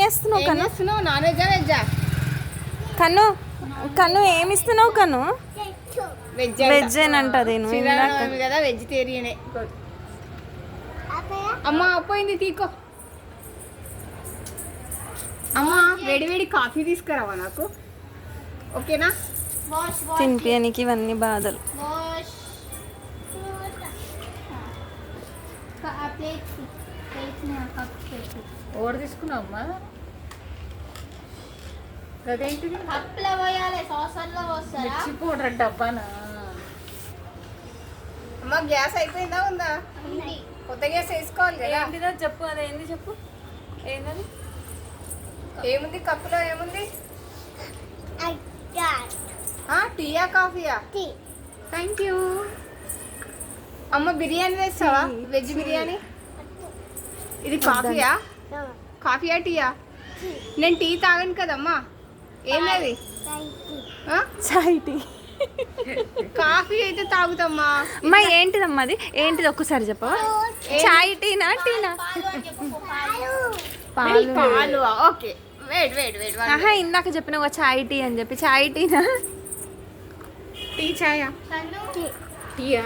చేస్తున్నావు కన్ను? నాన్ వెజ్జా వెజ్జా? కన్ను కన్ను ఏమి ఇస్తున్నావు కన్ను? వెజ్ వెజ్ అంటది కదా, వెజిటేరియనే. అమ్మ పోయింది తీకో. అమ్మ వేడి వేడి కాఫీ తీసుకురావా నాకు, ఓకేనా? తినిపియనికి ఇవన్నీ బాధలు. ఓడి తీసుకున్నావు అమ్మా? అదేంటిది? మిర్చి పౌడర్ డబ్బానా? అమ్మ గ్యాస్ అయిపోయిందా ఉందా? కొత్త గ్యాస్ వేసుకోవాలి కదా. ఏంటిదో చెప్పు, అదేంది చెప్పు, ఏంటది? ఏముంది కప్పులో, ఏముంది? టీయా కాఫీయా? Thank you. అమ్మ బిర్యానీ తెస్తావా? వెజ్ బిర్యానీ. ఇది కాఫీయా? కాఫీయా టీయా? నేను టీ తాగను కదమ్మా. ఏంటది? చాయ్ టీ. కాఫీ అయితే తాగుతామ్మా. అమ్మా ఏంటిదమ్మా అది? ఏంటిది ఒక్కసారి చెప్పవా? చాయ్ టీనా టీనా? పాలు. Okay wait wait wait. ఆహా ఇందాక చెప్పిన చాయ్ టీ అని చెప్పి, చాయ్ టీనా? టీ చాయా? టీయా?